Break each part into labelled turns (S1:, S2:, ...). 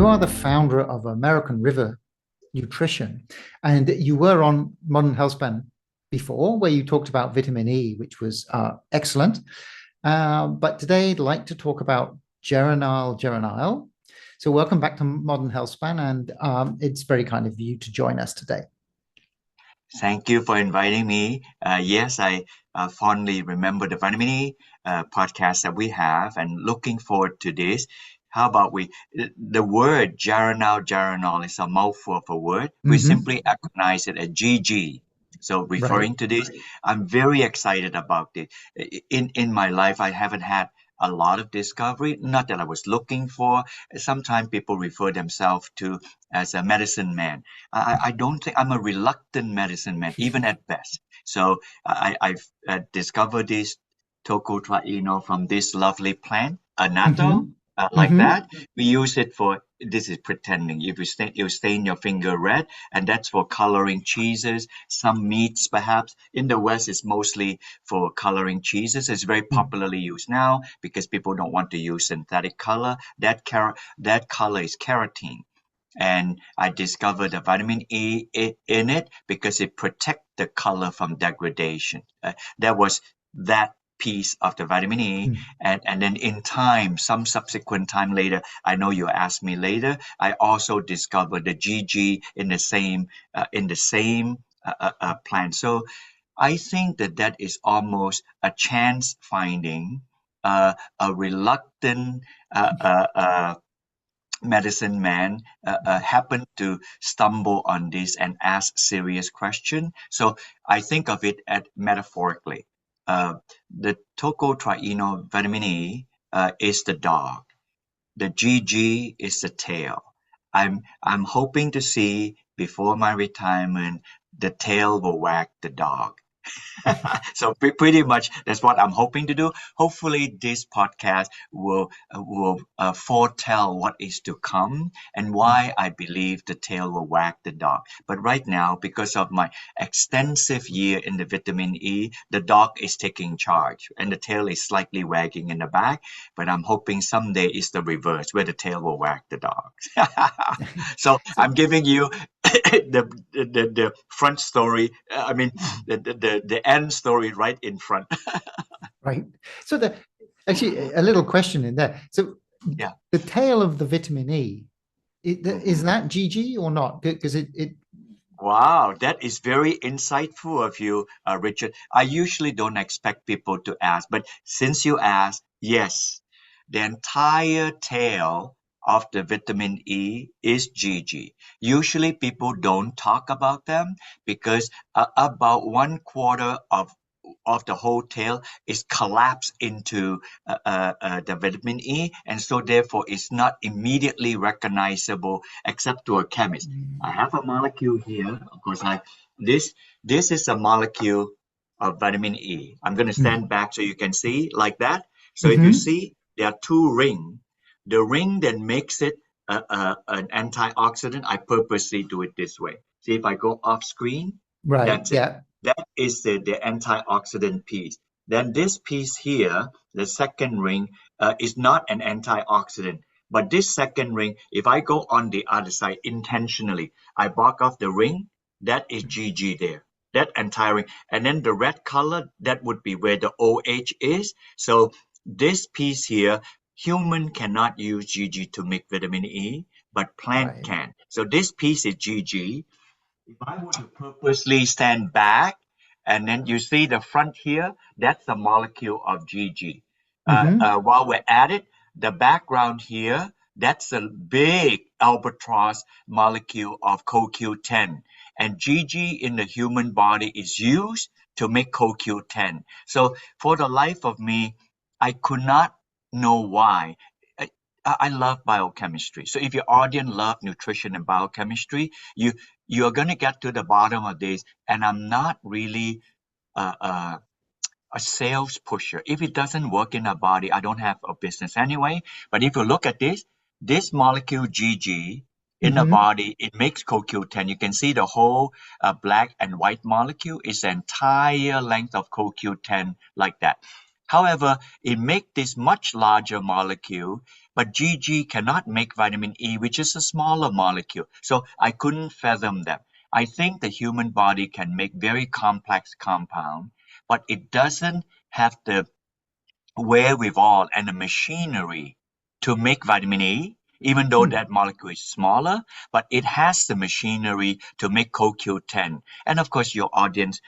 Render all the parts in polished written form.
S1: you are the founder of American River Nutrition, and you were on Modern Healthspan before, where you talked about vitamin E, which was excellent. But today I'd like to talk about Geranylgeraniol. So welcome back to Modern Healthspan, and it's very kind of you to join us today.
S2: Thank you for inviting me. Yes, I fondly remember the vitamin E podcast that we have, and looking forward to this. How about the word Geranylgeraniol is a mouthful of a word. We simply recognize it as GG. So referring to this, I'm very excited about it. In my life, I haven't had a lot of discovery, not that I was looking for. Sometimes people refer themselves to as a medicine man. I don't think I'm a reluctant medicine man, even at best. So I've discovered this tocotrienol from this lovely plant, annatto. Like that, we use it for, this is pretending, if you stain your finger red, and that's for coloring cheeses, some meats perhaps. In the West, it's mostly for coloring cheeses. It's very popularly used now because people don't want to use synthetic color. That color is keratin. And I discovered the vitamin E in it because it protects the color from degradation. There was that piece of the vitamin E, and then in time, some subsequent time later, I know you asked me later, I also discovered the GG in the same plant. So I think that is almost a chance finding. A reluctant medicine man happened to stumble on this and ask serious question. So I think of it metaphorically. The tocotrienol vitamin E is the dog. The GG is the tail. I'm hoping to see before my retirement the tail will wag the dog. So pretty much that's what I'm hoping to do. Hopefully this podcast will foretell what is to come and why I believe the tail will wag the dog. But right now, because of my extensive year in the vitamin E, the dog is taking charge and the tail is slightly wagging in the back. But I'm hoping someday it's the reverse, where the tail will wag the dog. So I'm giving you the front story. I mean the end story right in front.
S1: Right. So actually a little question in there. So
S2: yeah,
S1: the tail of the vitamin E, is that GG or not? Because it
S2: Wow, that is very insightful of you, Richard. I usually don't expect people to ask, but since you asked, yes, the entire tail of the vitamin E is GG. Usually people don't talk about them because about 1/4 of the whole tail is collapsed into the vitamin E, and so therefore it's not immediately recognizable except to a chemist. I have a molecule here. Of course, this is a molecule of vitamin E. I'm going to stand back so you can see like that. So if you see, there are two rings. The ring that makes it an antioxidant, I purposely do it this way. See, if I go off screen, that's it. That is the antioxidant piece. Then this piece here, the second ring, is not an antioxidant. But this second ring, if I go on the other side intentionally, I block off the ring, that is GG there. That entire ring. And then the red color, that would be where the OH is. So this piece here, human cannot use GG to make vitamin E, but plant can. So this piece is GG. If I were to purposely stand back, and then you see the front here, that's the molecule of GG. While we're at it, the background here, that's a big albatross molecule of CoQ10. And GG in the human body is used to make CoQ10. So for the life of me, I could not know why. I love biochemistry. So if your audience love nutrition and biochemistry, you're going to get to the bottom of this. And I'm not really a sales pusher. If it doesn't work in our body, I don't have a business anyway. But if you look at this molecule GG in the body, it makes CoQ10. You can see the whole black and white molecule is the entire length of CoQ10 like that. However, it makes this much larger molecule But GG cannot make vitamin E, which is a smaller molecule. So I couldn't fathom them. I think the human body can make very complex compound, but it doesn't have the wherewithal and the machinery to make vitamin E, even though that molecule is smaller, but it has the machinery to make CoQ10. And of course, your audience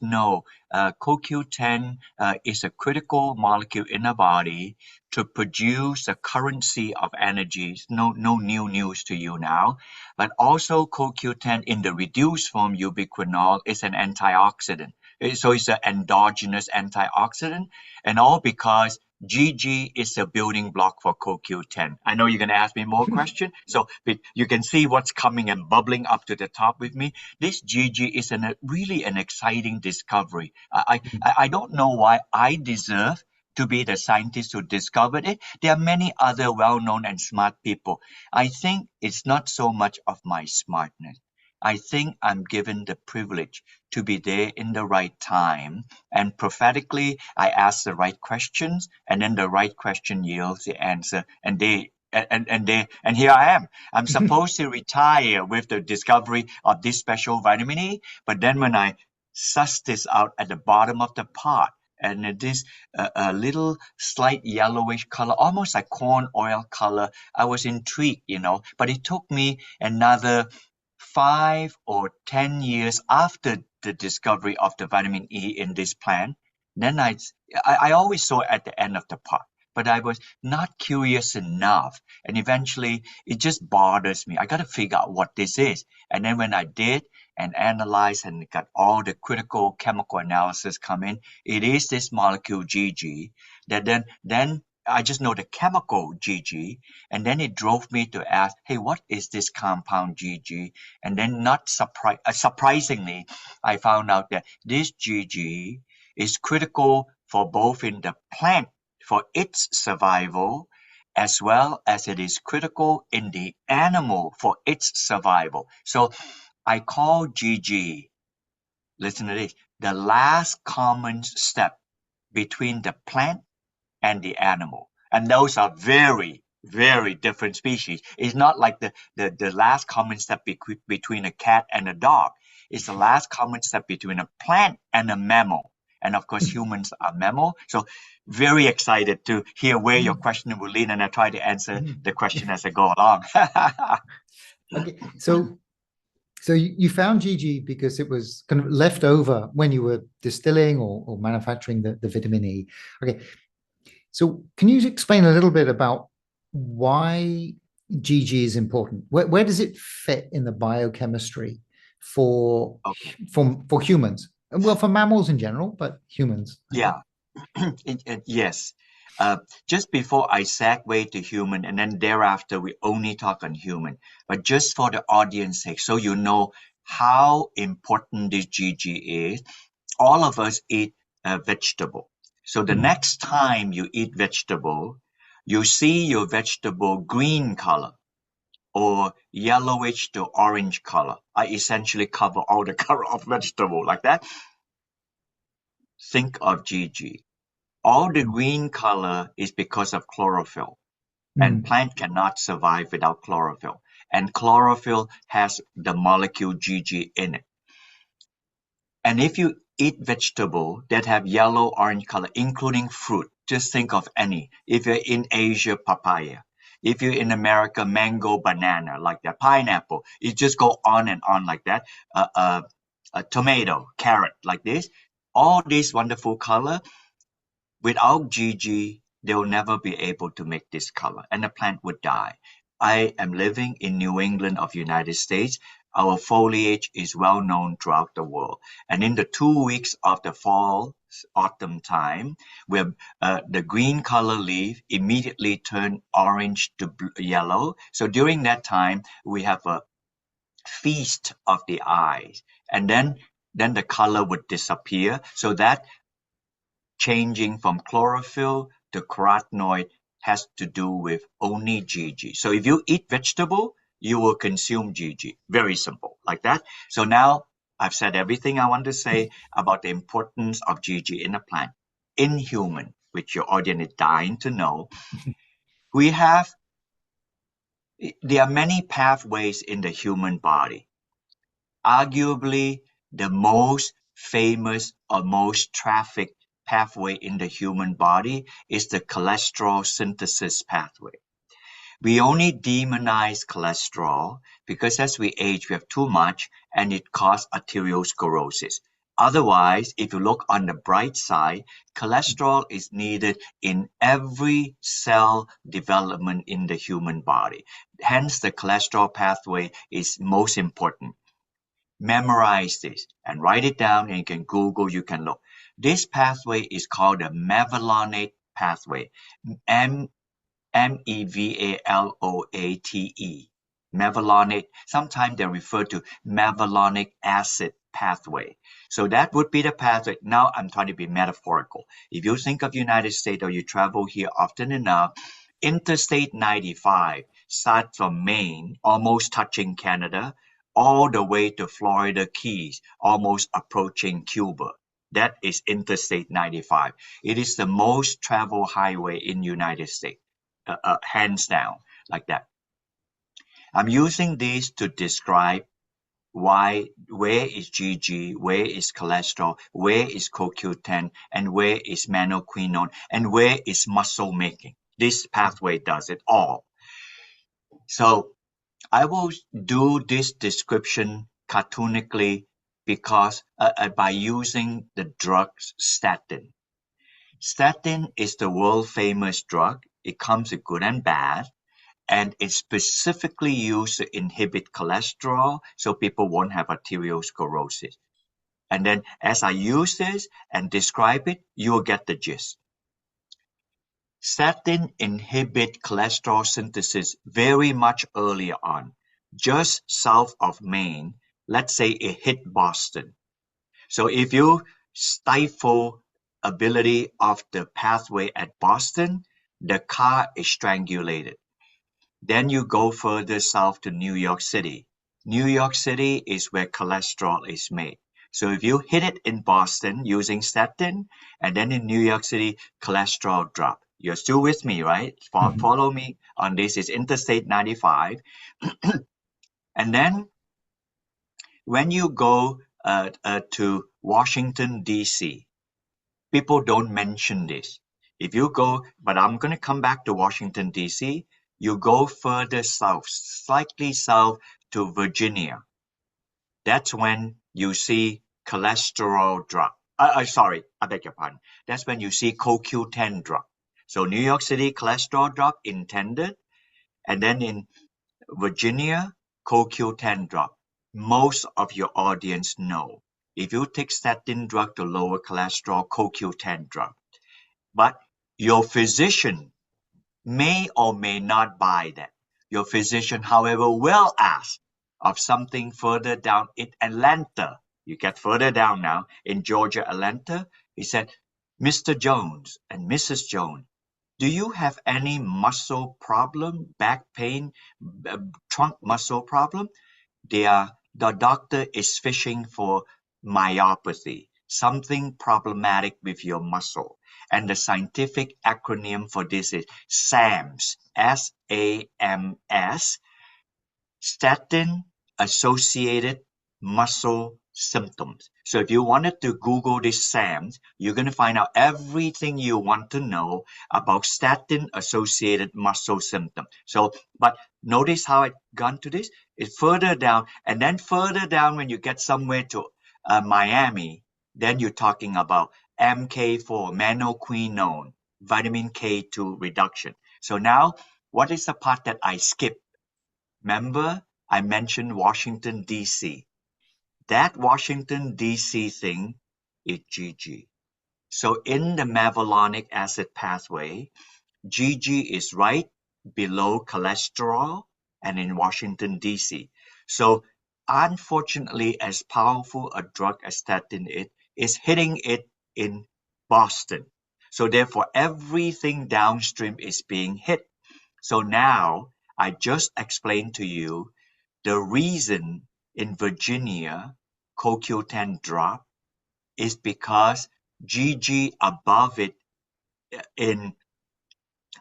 S2: know CoQ10 is a critical molecule in the body to produce the currency of energy. No new news to you now. But also CoQ10 in the reduced form, ubiquinol, is an antioxidant. So it's an endogenous antioxidant, and all because GG is a building block for CoQ10. I know you're going to ask me more questions, so you can see what's coming and bubbling up to the top with me. This GG is really an exciting discovery. I don't know why I deserve to be the scientist who discovered it. There are many other well-known and smart people. I think it's not so much of my smartness. I think I'm given the privilege to be there in the right time, and prophetically I ask the right questions, and then the right question yields the answer, and here I am. I'm supposed to retire with the discovery of this special vitamin E, but then when I suss this out at the bottom of the pot, and it is a little slight yellowish color, almost like corn oil color, I was intrigued, but it took me another 5 or 10 years after the discovery of the vitamin E in this plant. Then I always saw it at the end of the pot, but I was not curious enough. And eventually it just bothers me. I got to figure out what this is. And then when I did and analyzed and got all the critical chemical analysis come in, it is this molecule GG that then I just know the chemical GG, and then it drove me to ask, hey, what is this compound GG? And then not surprisingly, I found out that this GG is critical for both in the plant for its survival, as well as it is critical in the animal for its survival. So I call GG, listen to this, the last common step between the plant and the animal. And those are very, very different species. It's not like the last common step between a cat and a dog. It's the last common step between a plant and a mammal. And of course, humans are mammal. So very excited to hear where your question will lead, and I try to answer the question as I go along.
S1: Okay, so you found GG because it was kind of left over when you were distilling or manufacturing the vitamin E. Okay, so can you explain a little bit about why GG is important? Where does it fit in the biochemistry for humans? Well, for mammals in general, but humans.
S2: Yeah, yes. Just before I segue to human, and then thereafter we only talk on human, but just for the audience sake, so you know how important this GG is, all of us eat vegetable. So the next time you eat vegetable, you see your vegetable green color or yellowish to orange color. I essentially cover all the color of vegetable like that. Think of GG. All the green color is because of chlorophyll, and plant cannot survive without chlorophyll. And chlorophyll has the molecule GG in it. And if you eat vegetable that have yellow, orange color, including fruit, just think of any. If you're in Asia, papaya. If you're in America, mango, banana, like that, pineapple. You just go on and on like that. A tomato, carrot, like this. All this wonderful color. Without GG, they will never be able to make this color, and the plant would die. I am living in New England of United States. Our foliage is well known throughout the world. And in the 2 weeks of the fall, autumn time, where the green color leaf immediately turn orange to yellow. So during that time, we have a feast of the eyes. And then the color would disappear. So that changing from chlorophyll to carotenoid has to do with only GG. So if you eat vegetable, you will consume GG. Very simple, like that. So now I've said everything I want to say about the importance of GG in a plant. In human, which your audience is dying to know, We have, there are many pathways in the human body. Arguably, the most famous or most trafficked pathway in the human body is the cholesterol synthesis pathway. We only demonize cholesterol because as we age, we have too much and it causes arteriosclerosis. Otherwise, if you look on the bright side, cholesterol is needed in every cell development in the human body. Hence, the cholesterol pathway is most important. Memorize this and write it down, and you can Google, you can look. This pathway is called the mevalonate pathway. Mevalate. Mevalonate. Sometimes they refer to mevalonic acid pathway. So that would be the pathway. Now I'm trying to be metaphorical. If you think of United States or you travel here often enough, Interstate 95 starts from Maine, almost touching Canada, all the way to Florida Keys, almost approaching Cuba. That is Interstate 95. It is the most traveled highway in United States. Hands down, like that. I'm using this to describe where is GG, where is cholesterol, where is CoQ10, and where is menaquinone, and where is muscle making. This pathway does it all. So I will do this description cartoonically because by using the drug statin. Statin is the world famous drug. It comes with good and bad, and it's specifically used to inhibit cholesterol so people won't have arteriosclerosis. And then as I use this and describe it, you'll get the gist. Statin inhibit cholesterol synthesis very much earlier on, just south of Maine. Let's say it hit Boston. So if you stifle ability of the pathway at Boston, the car is strangulated. Then you go further south to New York City. New York City is where cholesterol is made. So if you hit it in Boston using statin, and then in New York City, cholesterol drop. You're still with me, right? Follow me on this. It's Interstate 95. And then when you go to Washington, D.C., people don't mention this. If you go, but I'm going to come back to Washington, D.C., you go further south, slightly south to Virginia. That's when you see cholesterol drop. Sorry, I beg your pardon. That's when you see CoQ10 drop. So New York City cholesterol drop intended, and then in Virginia, CoQ10 drop. Most of your audience know. If you take statin drug to lower cholesterol, CoQ10 drop. But your physician may or may not buy that. Your physician, however, will ask of something further down in Atlanta. You get further down now in Georgia, Atlanta. He said, Mr. Jones and Mrs. Jones, do you have any muscle problem, back pain, trunk muscle problem? The doctor is fishing for myopathy, something problematic with your muscle. And the scientific acronym for this is SAMS, S-A-M-S, statin-associated muscle symptoms. So if you wanted to Google this SAMS, you're going to find out everything you want to know about statin-associated muscle symptoms. So, but notice how I gone to this? It's further down, and then further down when you get somewhere to Miami, then you're talking about MK4, menaquinone, vitamin K2 reduction. So now, what is the part that I skipped? Remember, I mentioned Washington, D.C. That Washington, D.C. thing is GG. So in the mevalonic acid pathway, GG is right below cholesterol and in Washington, D.C. So unfortunately, as powerful a drug as statin is hitting it in Boston. So therefore, everything downstream is being hit. So now I just explained to you the reason in Virginia CoQ10 drop is because GG above it in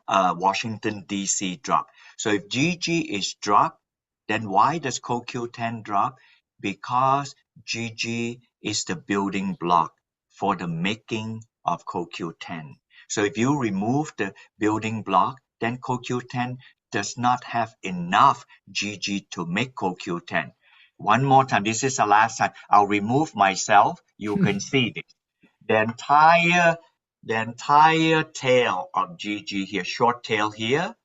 S2: Washington, D.C. drop. So if GG is dropped, then why does CoQ10 drop? Because GG is the building block for the making of CoQ10. So if you remove the building block, then CoQ10 does not have enough GG to make CoQ10. One more time, this is the last time. I'll remove myself. You can see this. The entire tail of GG here, short tail here,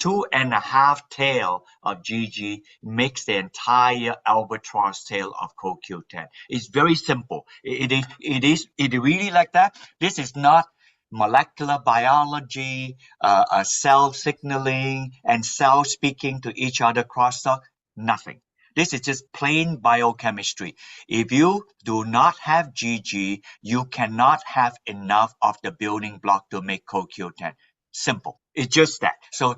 S2: 2.5 tail of GG makes the entire albatross tail of CoQ10. It's very simple. It really like that. This is not molecular biology, cell signaling, and cells speaking to each other crosstalk. Nothing. This is just plain biochemistry. If you do not have GG, you cannot have enough of the building block to make CoQ10. Simple. It's just that. So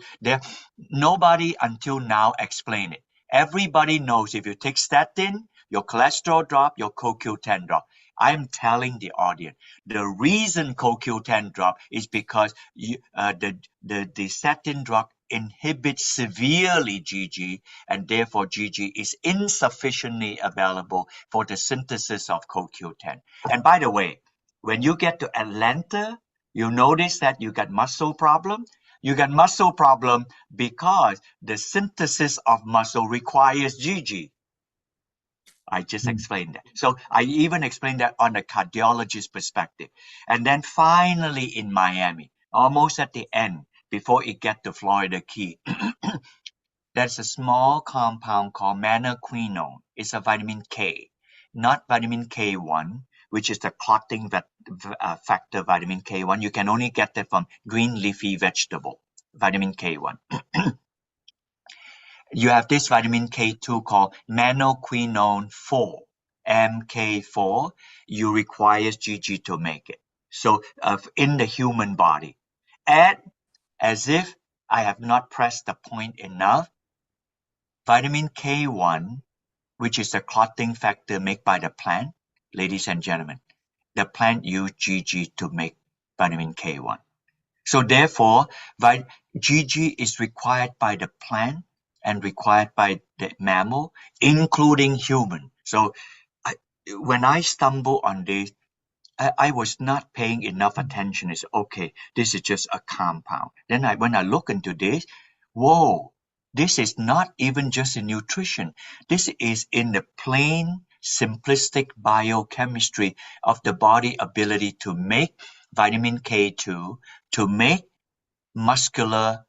S2: nobody until now explained it. Everybody knows if you take statin, your cholesterol drop, your CoQ10 drop. I'm telling the audience, the reason CoQ10 drop is because the statin drug inhibits severely GG, and therefore GG is insufficiently available for the synthesis of CoQ10. And by the way, when you get to Atlanta, you notice that you got muscle problem. You got muscle problem because the synthesis of muscle requires GG. I just explained that. So I even explained that on the cardiologist perspective. And then finally in Miami, almost at the end, before it get to Florida Key, there's a small compound called menaquinone. It's a vitamin K, not vitamin K1, which is the clotting factor vitamin K1. You can only get that from green leafy vegetable, vitamin K1. You have this vitamin K2 called menaquinone 4, MK4. You require GG to make it. So in the human body. And as if I have not pressed the point enough, vitamin K1, which is the clotting factor made by the plant, ladies and gentlemen, the plant use GG to make vitamin K1. So therefore, GG is required by the plant and required by the mammal, including human. So when I stumble on this, I was not paying enough attention. It's okay, this is just a compound. Then when I look into this, whoa, this is not even just in nutrition. This is in the plain, simplistic biochemistry of the body ability to make vitamin K2, to make muscular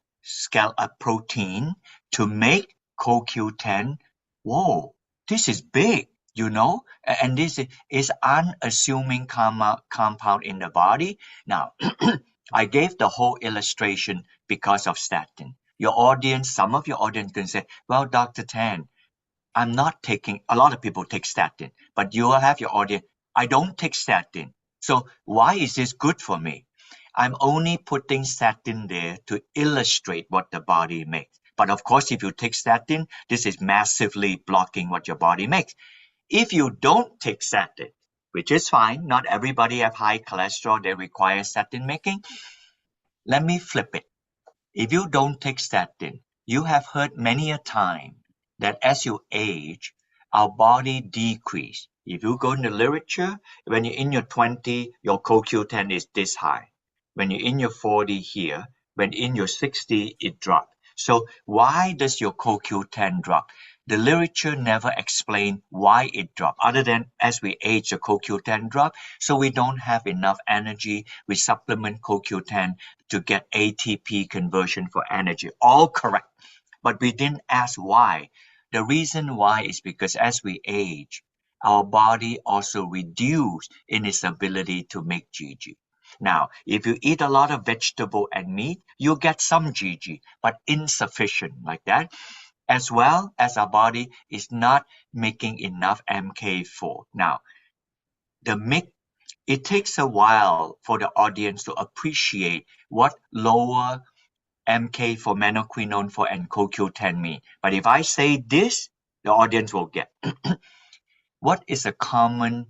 S2: protein, to make CoQ10. Whoa, this is big, and this is unassuming compound in the body. Now, I gave the whole illustration because of statin. Some of your audience can say, well, Dr. Tan, I'm not taking, a lot of people take statin, but you will have your audience, I don't take statin. So why is this good for me? I'm only putting statin there to illustrate what the body makes. But of course, if you take statin, this is massively blocking what your body makes. If you don't take statin, which is fine, not everybody have high cholesterol, they require statin making. Let me flip it. If you don't take statin, you have heard many a time that as you age, our body decrease. If you go in the literature, when you're in your 20, your CoQ10 is this high. When you're in your 40 here, when in your 60, it drops. So why does your CoQ10 drop? The literature never explained why it dropped, other than as we age, the CoQ10 drop. So we don't have enough energy. We supplement CoQ10 to get ATP conversion for energy. All correct. But we didn't ask why. The reason why is because as we age, our body also reduces in its ability to make GG. Now, if you eat a lot of vegetable and meat, you get some GG, but insufficient like that, as well as our body is not making enough MK4. Now, it takes a while for the audience to appreciate what lower MK for menaquinone for and CoQ10 mean. But if I say this, the audience will get. What is a common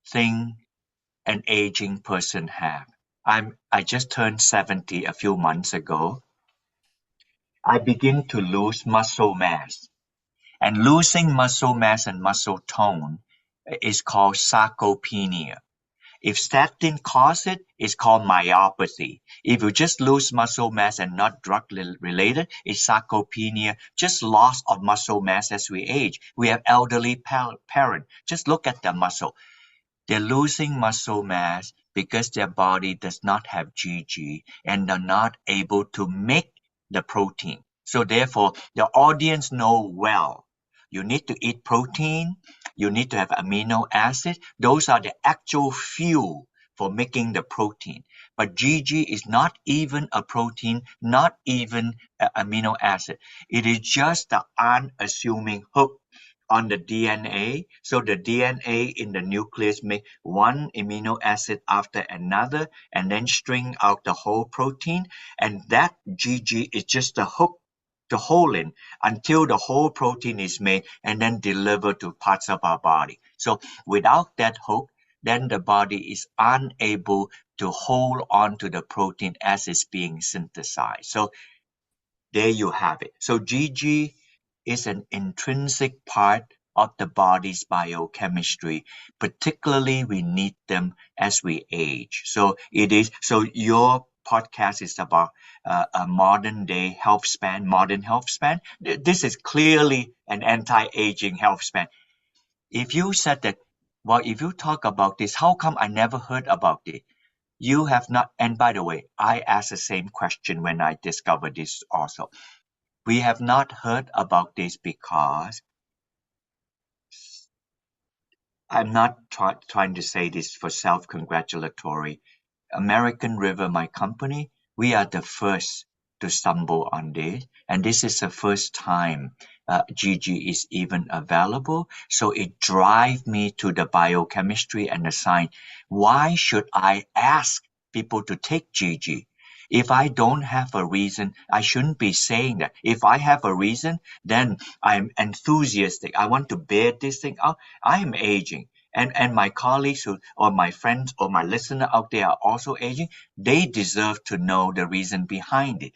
S2: thing an aging person have? I just turned 70 a few months ago. I begin to lose muscle mass. And losing muscle mass and muscle tone is called sarcopenia. If statin cause it, it's called myopathy. If you just lose muscle mass and not drug related, it's sarcopenia, just loss of muscle mass as we age. We have elderly parent. Just look at the muscle. They're losing muscle mass because their body does not have GG and they're not able to make the protein. So therefore, the audience know well. You need to eat protein. You need to have amino acid. Those are the actual fuel for making the protein. But GG is not even a protein, not even an amino acid. It is just the unassuming hook on the DNA. So the DNA in the nucleus make one amino acid after another and then string out the whole protein. And that GG is just a hook to hold in until the whole protein is made and then delivered to parts of our body. So without that hook, then the body is unable to hold on to the protein as it's being synthesized. So there you have it. So GG is an intrinsic part of the body's biochemistry. Particularly, we need them as we age. So it is. So your podcast is about a modern day health span, modern health span. This is clearly an anti-aging health span. If you said that, well, if you talk about this, how come I never heard about it? You have not. And by the way, I asked the same question when I discovered this also. We have not heard about this because I'm not trying to say this for self-congratulatory. American River, my company, we are the first to stumble on this. And this is the first time GG is even available. So it drives me to the biochemistry and the science. Why should I ask people to take GG? If I don't have a reason, I shouldn't be saying that. If I have a reason, then I'm enthusiastic. I want to bear this thing out. I am aging. And my colleagues or my friends or my listener out there are also aging. They deserve to know the reason behind it.